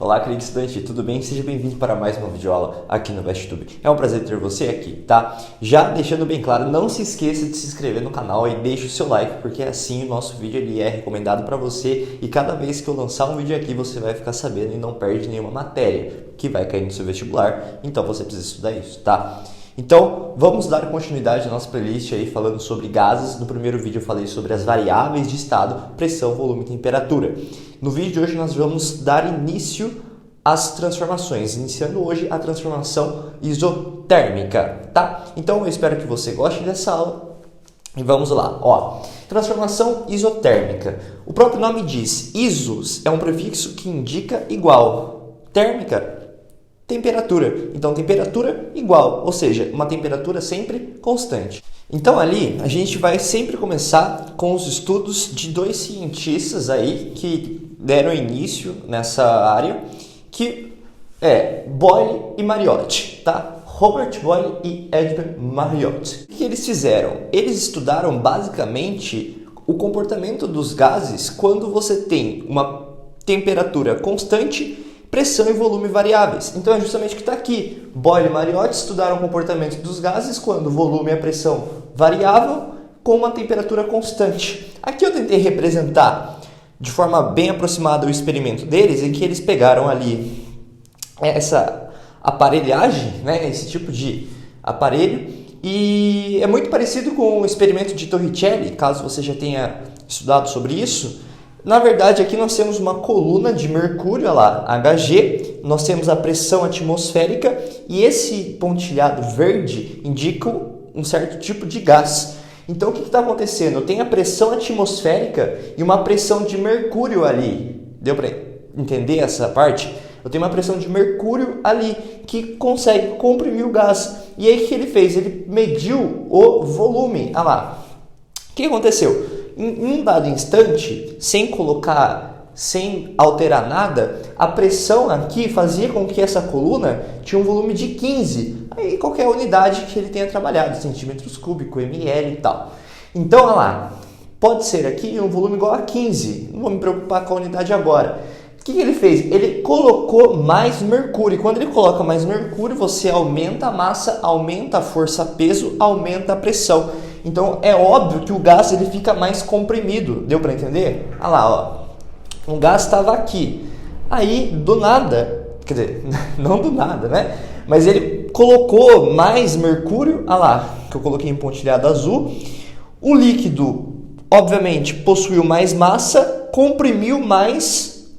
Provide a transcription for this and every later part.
Olá, querido estudante, tudo bem? Seja bem-vindo para mais uma videoaula aqui no VestTube. É um prazer ter você aqui, tá? Já deixando bem claro, não se esqueça de se inscrever no canal e deixe o seu like, porque assim o nosso vídeo ele é recomendado para você e cada vez que eu lançar um vídeo aqui você vai ficar sabendo e não perde nenhuma matéria que vai cair no seu vestibular, então você precisa estudar isso, tá? Então, vamos dar continuidade à nossa playlist aí falando sobre gases. No primeiro vídeo eu falei sobre as variáveis de estado, pressão, volume e temperatura. No vídeo de hoje nós vamos dar início às transformações, iniciando hoje a transformação isotérmica, tá? Então eu espero que você goste dessa aula e vamos lá, ó. Transformação isotérmica. O próprio nome diz, isos é um prefixo que indica igual, térmica, temperatura. Então, temperatura igual, ou seja, uma temperatura sempre constante. Então, ali, a gente vai sempre começar com os estudos de dois cientistas aí que deram início nessa área, que é Boyle e Mariotti, tá? Robert Boyle e Edmund Mariotti. O que eles fizeram? Eles estudaram basicamente o comportamento dos gases quando você tem uma temperatura constante, pressão e volume variáveis. Então é justamente o que está aqui. Boyle e Mariotti estudaram o comportamento dos gases quando o volume e a pressão variavam com uma temperatura constante. Aqui eu tentei representar de forma bem aproximada o experimento deles, em que eles pegaram ali essa aparelhagem, né, esse tipo de aparelho, e é muito parecido com o experimento de Torricelli, caso você já tenha estudado sobre isso. Na verdade, aqui nós temos uma coluna de mercúrio, olha lá, Hg, nós temos a pressão atmosférica e esse pontilhado verde indica um certo tipo de gás. Então, o que está acontecendo? Eu tenho a pressão atmosférica e uma pressão de mercúrio ali. Deu para entender essa parte? Eu tenho uma pressão de mercúrio ali que consegue comprimir o gás. E aí, o que ele fez? Ele mediu o volume. Olha lá. O que aconteceu? Em um dado instante, sem alterar nada, a pressão aqui fazia com que essa coluna tinha um volume de 15. Aí qualquer unidade que ele tenha trabalhado, centímetros cúbicos, ml e tal. Então, olha lá, pode ser aqui um volume igual a 15. Não vou me preocupar com a unidade agora. O que ele fez? Ele colocou mais mercúrio. Quando ele coloca mais mercúrio, você aumenta a massa, aumenta a força-peso, aumenta a pressão. Então, é óbvio que o gás ele fica mais comprimido. Deu para entender? Olha lá, ó. O gás estava aqui. Aí, do nada, quer dizer, não do nada, né? Mas ele colocou mais mercúrio. Olha lá, que eu coloquei em pontilhado azul. O líquido, obviamente, possuiu mais massa, comprimiu mais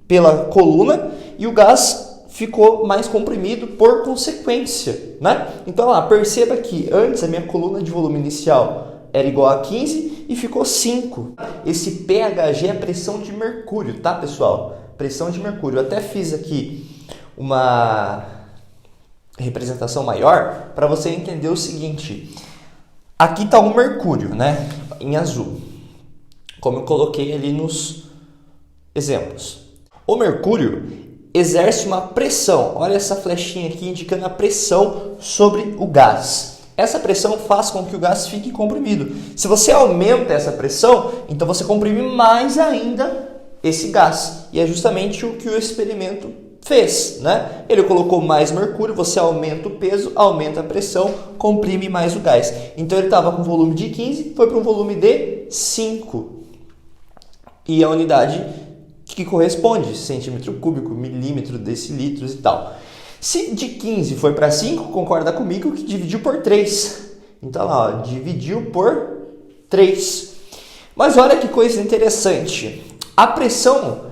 pela coluna e o gás ficou mais comprimido por consequência, né? Então, lá, perceba que antes a minha coluna de volume inicial era igual a 15 e ficou 5. Esse pHg é a pressão de mercúrio, tá, pessoal? Pressão de mercúrio. Eu até fiz aqui uma representação maior para você entender o seguinte. Aqui está o mercúrio, né? Em azul, como eu coloquei ali nos exemplos. O mercúrio exerce uma pressão. Olha essa flechinha aqui indicando a pressão sobre o gás. Essa pressão faz com que o gás fique comprimido. Se você aumenta essa pressão, então você comprime mais ainda esse gás. E é justamente o que o experimento fez, né? Ele colocou mais mercúrio, você aumenta o peso, aumenta a pressão, comprime mais o gás. Então ele estava com volume de 15, foi para um volume de 5. E a unidade que corresponde, centímetro cúbico, milímetro, decilitros e tal. Se de 15 foi para 5, concorda comigo que dividiu por 3. Então lá, ó, dividiu por 3. Mas olha que coisa interessante. A pressão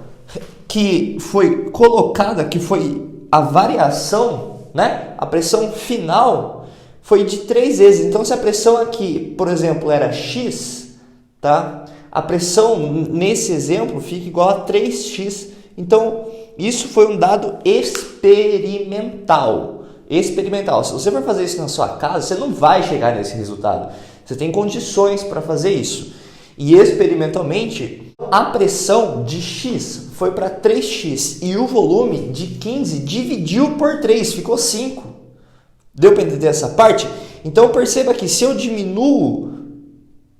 que foi colocada, que foi a variação, né? A pressão final foi de 3 vezes. Então se a pressão aqui, por exemplo, era X, tá? A pressão nesse exemplo fica igual a 3x. Então, isso foi um dado experimental. Experimental. Se você for fazer isso na sua casa, você não vai chegar nesse resultado. Você tem condições para fazer isso. E experimentalmente, a pressão de x foi para 3x e o volume de 15 dividiu por 3, ficou 5. Deu para entender essa parte? Então, perceba que se eu diminuo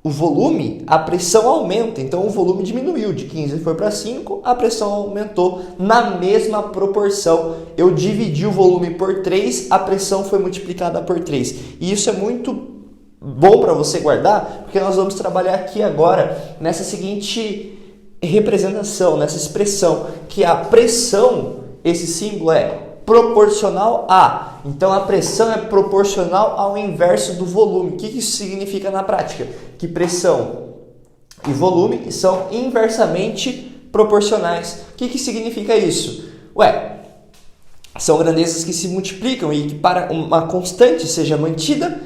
o volume, a pressão aumenta. Então o volume diminuiu, de 15 foi para 5, a pressão aumentou na mesma proporção. Eu dividi o volume por 3, a pressão foi multiplicada por 3. E isso é muito bom para você guardar, porque nós vamos trabalhar aqui agora nessa seguinte representação, nessa expressão, que a pressão, esse símbolo é proporcional a. Então a pressão é proporcional ao inverso do volume. O que isso significa na prática? Que pressão e volume são inversamente proporcionais. O que significa isso? São grandezas que se multiplicam e que para uma constante seja mantida,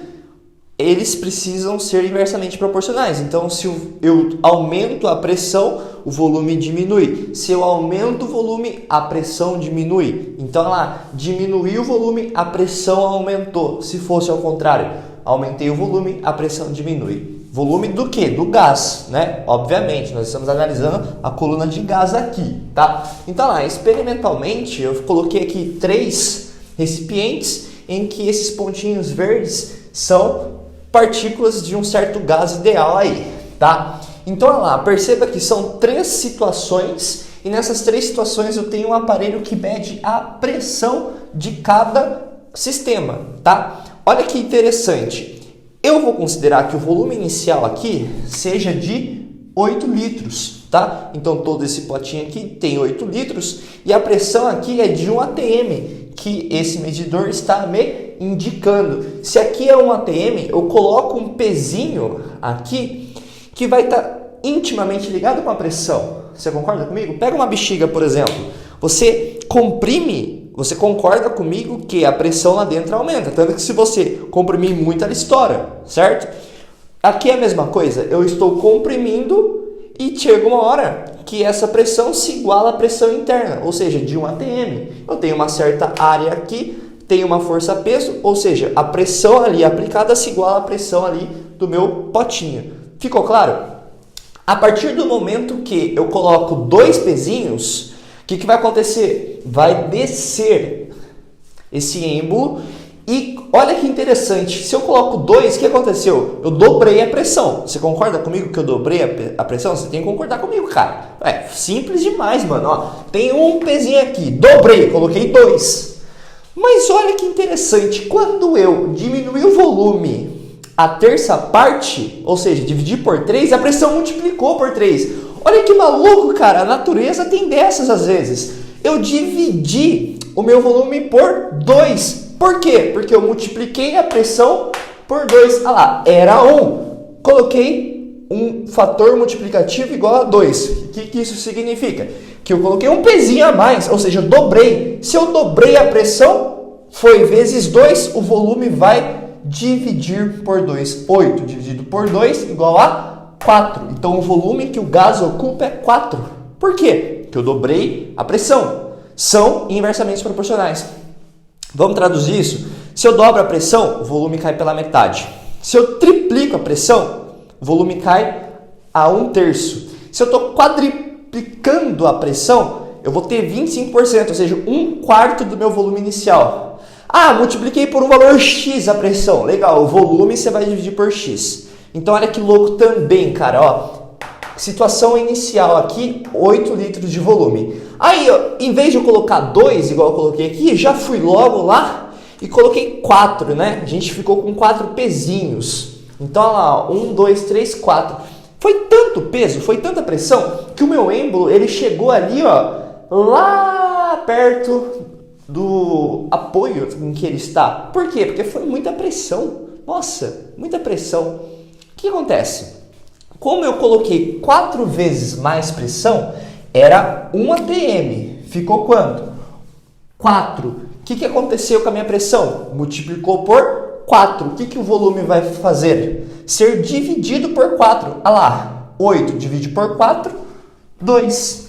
eles precisam ser inversamente proporcionais. Então, se eu aumento a pressão, o volume diminui. Se eu aumento o volume, a pressão diminui. Então, diminuiu o volume, a pressão aumentou. Se fosse ao contrário, aumentei o volume, a pressão diminui. Volume do quê? Do gás, né? Obviamente, nós estamos analisando a coluna de gás aqui, tá? Então, experimentalmente, eu coloquei aqui 3 recipientes em que esses pontinhos verdes são partículas de um certo gás ideal aí, tá? Então, perceba que são 3 situações e nessas 3 situações eu tenho um aparelho que mede a pressão de cada sistema, tá? Olha que interessante. Eu vou considerar que o volume inicial aqui seja de 8 litros, tá? Então, todo esse potinho aqui tem 8 litros e a pressão aqui é de 1 atm, que esse medidor está me indicando. Se aqui é um atm, eu coloco um pezinho aqui que vai estar intimamente ligado com a pressão. Você concorda comigo? Pega uma bexiga, por exemplo. Você comprime, você concorda comigo que a pressão lá dentro aumenta. Tanto que se você comprimir muito, ela estoura, certo? Aqui é a mesma coisa. Eu estou comprimindo e chega uma hora que essa pressão se iguala à pressão interna, ou seja, de 1 atm. Eu tenho uma certa área aqui, tenho uma força-peso, ou seja, a pressão ali aplicada se iguala à pressão ali do meu potinho. Ficou claro? A partir do momento que eu coloco 2 pezinhos, o que vai acontecer? Vai descer esse êmbolo e olha que interessante, se eu coloco 2, o que aconteceu? Eu dobrei a pressão. Você concorda comigo que eu dobrei a pressão? Você tem que concordar comigo, cara. Simples demais, mano. Tem um pezinho aqui, dobrei, coloquei 2. Mas olha que interessante, quando eu diminuí o volume a terça parte, ou seja, dividi por 3, a pressão multiplicou por 3. Olha que maluco, cara, a natureza tem dessas às vezes. Eu dividi o meu volume por 2. Por quê? Porque eu multipliquei a pressão por 2. Era 1. Coloquei um fator multiplicativo igual a 2. O que isso significa? Que eu coloquei um pezinho a mais, ou seja, eu dobrei. Se eu dobrei a pressão, foi vezes 2, o volume vai dividir por 2. 8 dividido por 2 igual a 4. Então o volume que o gás ocupa é 4. Por quê? Porque eu dobrei a pressão. São inversamente proporcionais. Vamos traduzir isso? Se eu dobro a pressão, o volume cai pela metade. Se eu triplico a pressão, o volume cai a 1/3. Se eu estou quadriplicando a pressão, eu vou ter 25%, ou seja, 1/4 do meu volume inicial. Multipliquei por um valor X a pressão. Legal, o volume você vai dividir por X. Então, olha que louco também, cara. Situação inicial aqui, 8 litros de volume. Aí, em vez de eu colocar 2, igual eu coloquei aqui, já fui logo lá e coloquei 4, né? A gente ficou com 4 pezinhos. Então, olha lá, 1, 2, 3, 4. Foi tanto peso, foi tanta pressão, que o meu êmbolo, ele chegou ali, lá perto do apoio em que ele está. Por quê? Porque foi muita pressão. Nossa, muita pressão. O que acontece? Como eu coloquei 4 vezes mais pressão, era 1 atm. Ficou quanto? 4. O que aconteceu com a minha pressão? Multiplicou por 4. O que o volume vai fazer? Ser dividido por 4. Olha lá, 8 divide por 4, 2.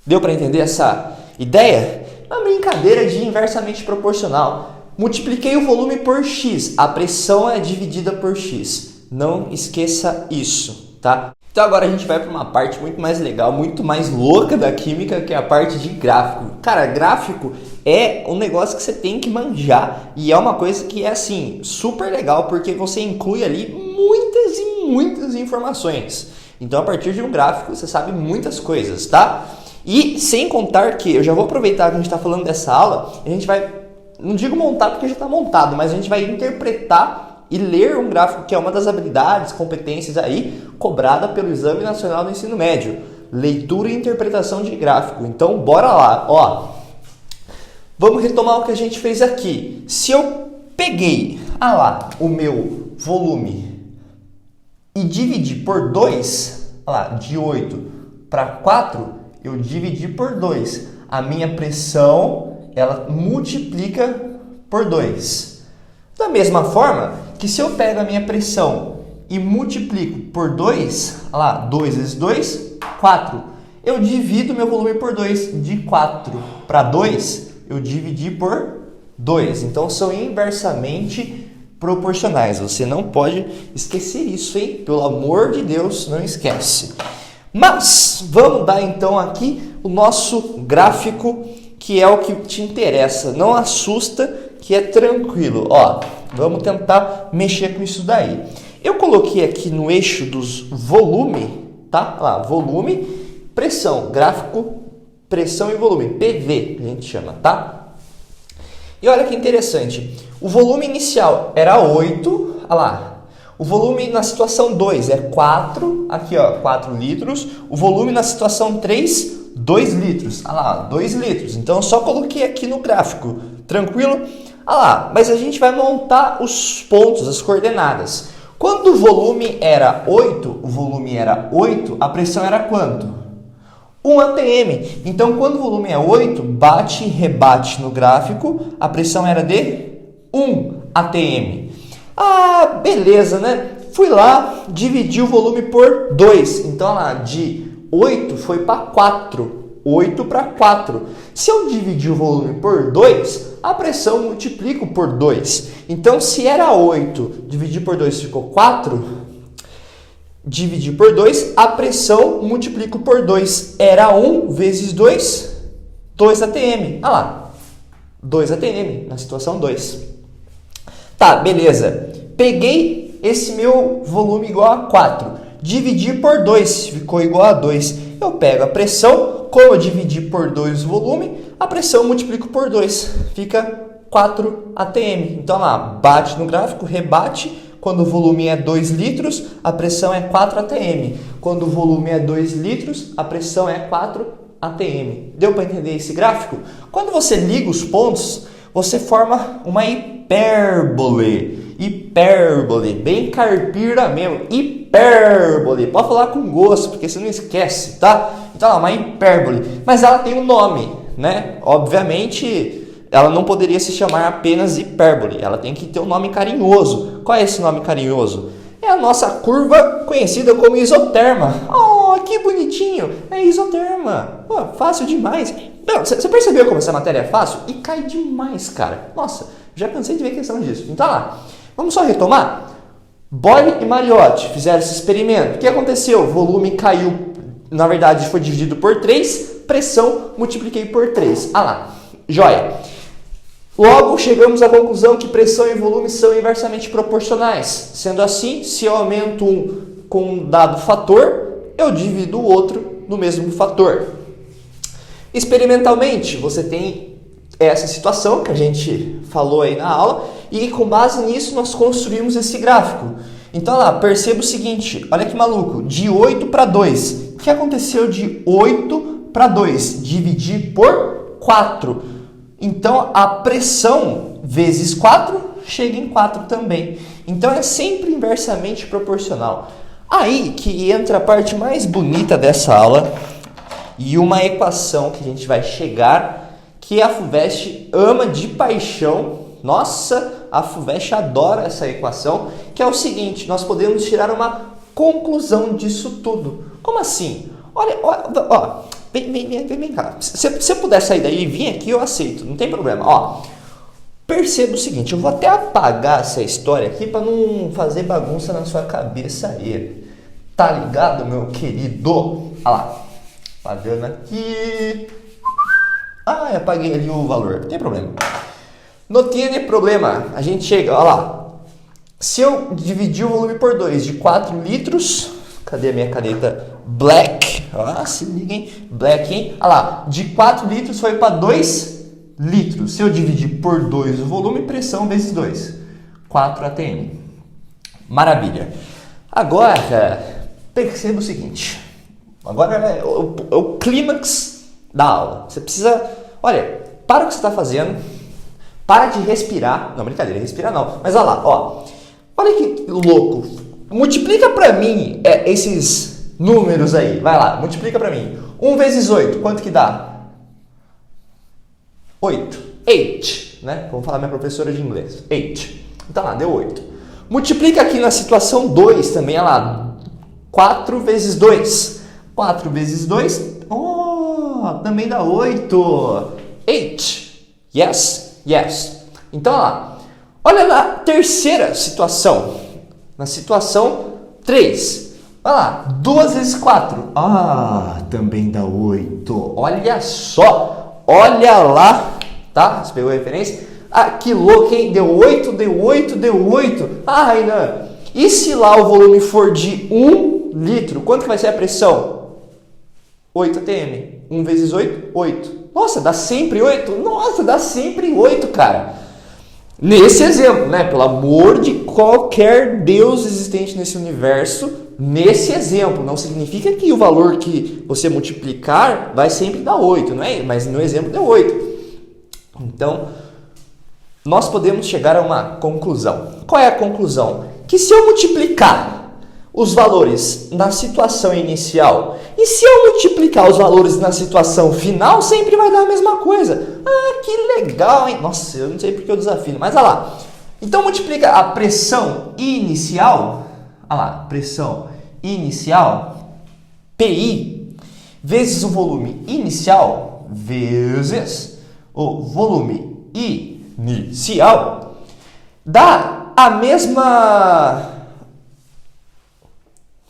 Deu para entender essa ideia? Uma brincadeira de inversamente proporcional. Multipliquei o volume por X. A pressão é dividida por X. Não esqueça isso, tá? Então agora a gente vai para uma parte muito mais legal, muito mais louca da química, que é a parte de gráfico. Cara, gráfico é um negócio que você tem que manjar e é uma coisa que é assim, super legal, porque você inclui ali muitas e muitas informações. Então, a partir de um gráfico, você sabe muitas coisas, tá? E sem contar que, eu já vou aproveitar que a gente está falando dessa aula, a gente vai, não digo montar porque já está montado, mas a gente vai interpretar e ler um gráfico que é uma das habilidades, competências aí, cobrada pelo Exame Nacional do Ensino Médio. Leitura e interpretação de gráfico. Então, bora lá. Ó, vamos retomar o que a gente fez aqui. Se eu peguei, o meu volume e dividi por 2, de 8 para 4, eu dividi por 2. A minha pressão, ela multiplica por 2. Da mesma forma que se eu pego a minha pressão e multiplico por 2, 2 vezes 2, 4. Eu divido meu volume por 2. De 4 para 2, eu dividi por 2. Então, são inversamente proporcionais. Você não pode esquecer isso, hein? Pelo amor de Deus, não esquece. Mas, vamos dar então aqui o nosso gráfico, que é o que te interessa. Não assusta, que é tranquilo. Ó, vamos tentar mexer com isso daí. Eu coloquei aqui no eixo dos volume, tá? Volume, pressão, gráfico, pressão e volume, PV, a gente chama, tá? E olha que interessante, o volume inicial era 8, o volume na situação 2 é 4, aqui ó, 4 litros, o volume na situação 3, 2 litros, 2 litros, então eu só coloquei aqui no gráfico, tranquilo? Mas a gente vai montar os pontos, as coordenadas. Quando o volume era 8, a pressão era quanto? 1 atm. Então, quando o volume é 8, bate e rebate no gráfico, a pressão era de 1 atm. Beleza, né? Fui lá, dividi o volume por 2. Então, de 8 foi para 4. 8 para 4. Se eu dividir o volume por 2, a pressão multiplico por 2. Então, se era 8, dividir por 2 ficou 4... Dividir por 2, a pressão multiplico por 2. Era 1 vezes 2, 2 atm. 2 atm na situação 2. Tá, beleza. Peguei esse meu volume igual a 4. Dividi por 2, ficou igual a 2. Eu pego a pressão, como eu dividi por 2 o volume, a pressão multiplico por 2. Fica 4 atm. Então, bate no gráfico, rebate. Quando o volume é 2 litros, a pressão é 4 atm. Quando o volume é 2 litros, a pressão é 4 atm. Deu para entender esse gráfico? Quando você liga os pontos, você forma uma hipérbole. Hipérbole, bem caipira mesmo. Hipérbole. Pode falar com gosto, porque você não esquece, tá? Então, uma hipérbole. Mas ela tem um nome, né? Obviamente... ela não poderia se chamar apenas hipérbole, ela tem que ter um nome carinhoso. Qual é esse nome carinhoso? É a nossa curva conhecida como isoterma. Oh, que bonitinho! É isoterma. Fácil demais. Você percebeu como essa matéria é fácil? E cai demais, cara. Nossa, já cansei de ver questão disso. Então, vamos só retomar? Boyle e Mariotti fizeram esse experimento. O que aconteceu? O volume caiu, na verdade foi dividido por 3, pressão multipliquei por 3. Joia. Logo, chegamos à conclusão que pressão e volume são inversamente proporcionais. Sendo assim, se eu aumento um com um dado fator, eu divido o outro no mesmo fator. Experimentalmente, você tem essa situação que a gente falou aí na aula e com base nisso nós construímos esse gráfico. Então, perceba o seguinte, olha que maluco, de 8 para 2. O que aconteceu de 8 para 2? Dividir por 4. Então, a pressão vezes 4 chega em 4 também. Então, é sempre inversamente proporcional. Aí que entra a parte mais bonita dessa aula e uma equação que a gente vai chegar, que a FUVEST ama de paixão. Nossa, a FUVEST adora essa equação, que é o seguinte, nós podemos tirar uma conclusão disso tudo. Como assim? Olha, vem cá. Se você puder sair daí e vir aqui, eu aceito, não tem problema. Perceba o seguinte, eu vou até apagar essa história aqui para não fazer bagunça na sua cabeça aí. Tá ligado, meu querido? Olha lá, apagando aqui. Apaguei ali o valor, não tem problema. Não tem problema, a gente chega, olha lá. Se eu dividir o volume por 2 de 4 litros, cadê a minha caneta black? Ah, se liguem, black, hein? Olha lá, de 4 litros foi para 2 litros. Se eu dividir por 2 o volume, pressão vezes 2, 4 atm. Maravilha. Agora, perceba o seguinte. Agora é o clímax da aula. Você precisa... Olha, para o que você está fazendo. Para de respirar. Não, brincadeira, respirar não. Mas olha lá, ó. Olha que louco. Multiplica para mim esses números aí. Vai lá, multiplica para mim. 1 vezes 8, quanto que dá? 8. 8, né? Vamos falar minha professora de inglês. 8. Então lá, deu 8. Multiplica aqui na situação 2 também, olha lá. 4 vezes 2. 4 vezes 2, também dá 8. 8. Yes, yes. Então, olha lá. Olha na terceira situação. Na situação 3. Olha lá. 2 vezes 4. Também dá 8. Olha só. Olha lá. Tá? Você pegou a referência? Que louco, hein? Deu 8, deu 8, deu 8. Rainan. E se lá o volume for de 1 litro? Quanto que vai ser a pressão? 8 atm. 1 vezes 8, 8. Nossa, dá sempre 8? Nossa, dá sempre 8, cara. Nesse exemplo, né? Pelo amor de qualquer Deus existente nesse universo, nesse exemplo. Não significa que o valor que você multiplicar vai sempre dar 8, não é? Mas no exemplo deu 8. Então, nós podemos chegar a uma conclusão. Qual é a conclusão? Que se eu multiplicar os valores na situação inicial e se eu multiplicar os valores na situação final, sempre vai dar a mesma coisa. Que legal, hein? Nossa, eu não sei porque eu desafio, mas olha lá. Então multiplica a pressão inicial, olha lá, pressão inicial, PI, vezes o volume inicial, vezes o volume inicial, dá a mesma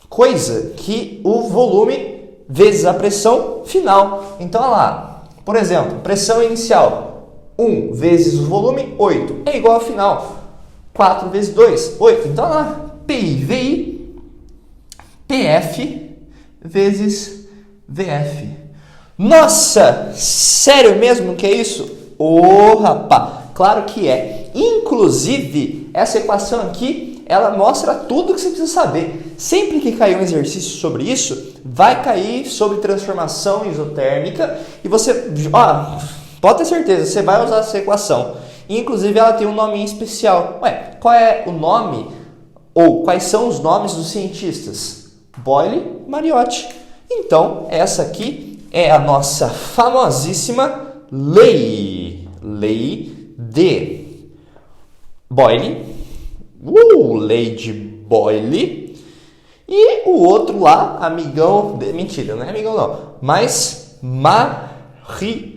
coisa que o volume vezes a pressão final. Então, olha lá. Por exemplo, pressão inicial, 1 vezes o volume, 8. É igual ao final. 4 vezes 2, 8. Então, olha lá. PI, VI, PF vezes VF. Nossa! Sério mesmo que é isso? Rapaz! Claro que é. Inclusive, essa equação aqui, ela mostra tudo que você precisa saber. Sempre que cair um exercício sobre isso, vai cair sobre transformação isotérmica e você, pode ter certeza, você vai usar essa equação. Inclusive, ela tem um nome especial. Qual é o nome ou quais são os nomes dos cientistas? Boyle, Mariotti. Então, essa aqui é a nossa famosíssima lei de Boyle. Lei de Boyle. E o outro lá, amigão... Mentira, não é amigão não. Mas Mariotte.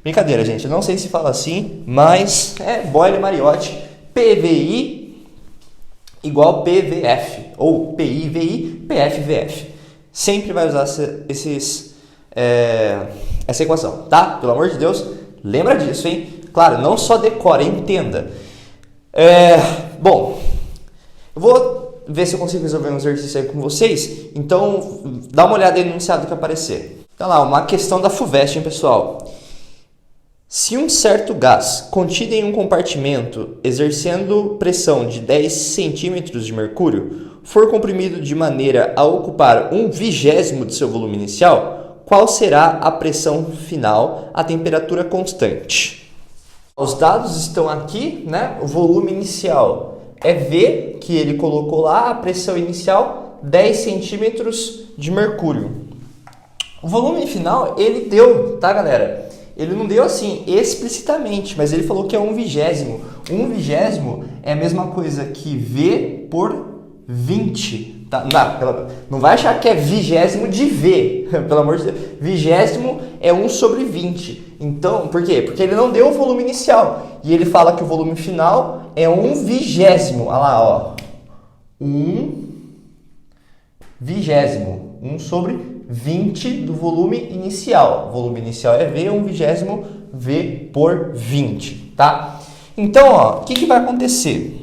Brincadeira, gente. Eu não sei se fala assim, mas é Boyle Mariotti. PVI igual PVF. Ou PIVI, PFVF. Sempre vai usar essa equação, tá? Pelo amor de Deus, lembra disso, hein? Claro, não só decora, entenda. Bom, eu vou ver se eu consigo resolver um exercício aí com vocês. Então, dá uma olhada aí no enunciado que aparecer. Tá lá, uma questão da FUVEST, hein, pessoal? Se um certo gás contido em um compartimento exercendo pressão de 10 centímetros de mercúrio for comprimido de maneira a ocupar 1/20 de seu volume inicial, qual será a pressão final a temperatura constante? Os dados estão aqui, né? O volume inicial é V, que ele colocou lá, a pressão inicial 10 centímetros de mercúrio. O volume final ele deu, tá, galera? Ele não deu assim explicitamente, mas ele falou que é 1/20. 1/20 é a mesma coisa que V por 20. Tá? Não vai achar que é 20º de V, pelo amor de Deus. 20º é 1/20. Então, por quê? Porque ele não deu o volume inicial. E ele fala que o volume final é 1/20. Olha lá, ó. 1/20. 1/20 do volume inicial. O volume inicial é V, 1/20 V por 20, tá? Então, ó, o que vai acontecer?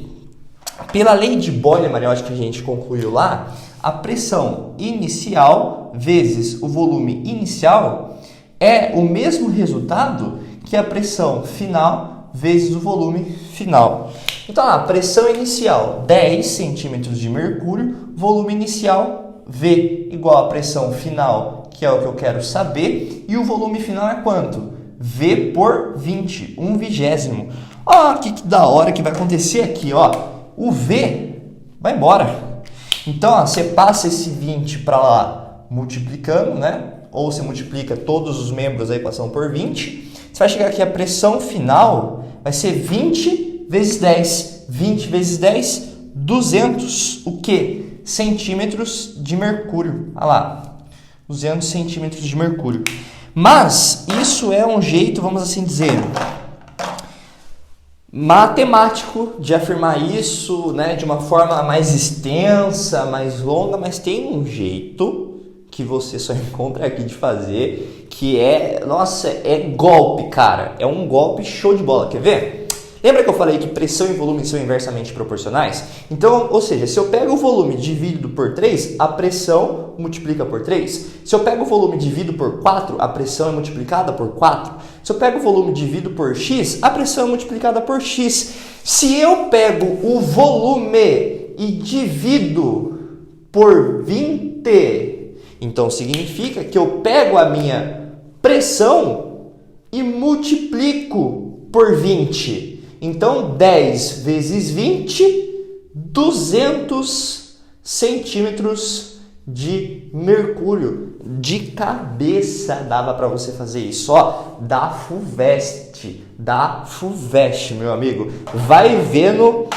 Pela lei de Boyle-Mariotti que a gente concluiu lá, a pressão inicial vezes o volume inicial é o mesmo resultado que a pressão final vezes o volume final. Então, a pressão inicial 10 centímetros de mercúrio, volume inicial V igual a pressão final, que é o que eu quero saber, e o volume final é quanto? V por 20, 1/20. Ó, que da hora que vai acontecer aqui, ó. O V vai embora. Então, ó, você passa esse 20 para lá multiplicando, né? Ou você multiplica todos os membros aí passando por 20. Você vai chegar aqui, a pressão final vai ser 20 vezes 10. 20 vezes 10, 200. O quê? Centímetros de mercúrio. Olha lá, 200 centímetros de mercúrio. Mas isso é um jeito, vamos assim dizer, matemático de afirmar isso, né, de uma forma mais extensa, mais longa, mas tem um jeito que você só encontra aqui de fazer, que é, nossa, é golpe, cara. É um golpe show de bola. Quer ver? Lembra que eu falei que pressão e volume são inversamente proporcionais? Então, ou seja, se eu pego o volume dividido por 3, a pressão multiplica por 3. Se eu pego o volume dividido por 4, a pressão é multiplicada por 4. Se eu pego o volume dividido por x, a pressão é multiplicada por x. Se eu pego o volume e divido por 20, então significa que eu pego a minha pressão e multiplico por 20. Então, 10 vezes 20, 200 centímetros de mercúrio. De cabeça dava para você fazer isso. Ó, da FUVEST, meu amigo. Vai vendo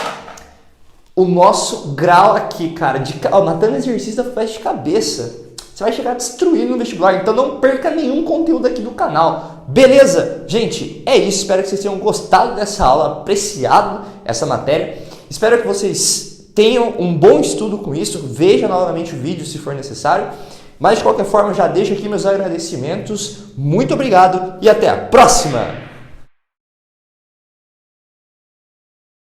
o nosso grau aqui, cara. Matando exercício da FUVEST de cabeça. Você vai chegar destruindo no vestibular, então não perca nenhum conteúdo aqui do canal. Beleza? Gente, é isso. Espero que vocês tenham gostado dessa aula, apreciado essa matéria. Espero que vocês tenham um bom estudo com isso. Veja novamente o vídeo se for necessário. Mas de qualquer forma, já deixo aqui meus agradecimentos. Muito obrigado e até a próxima!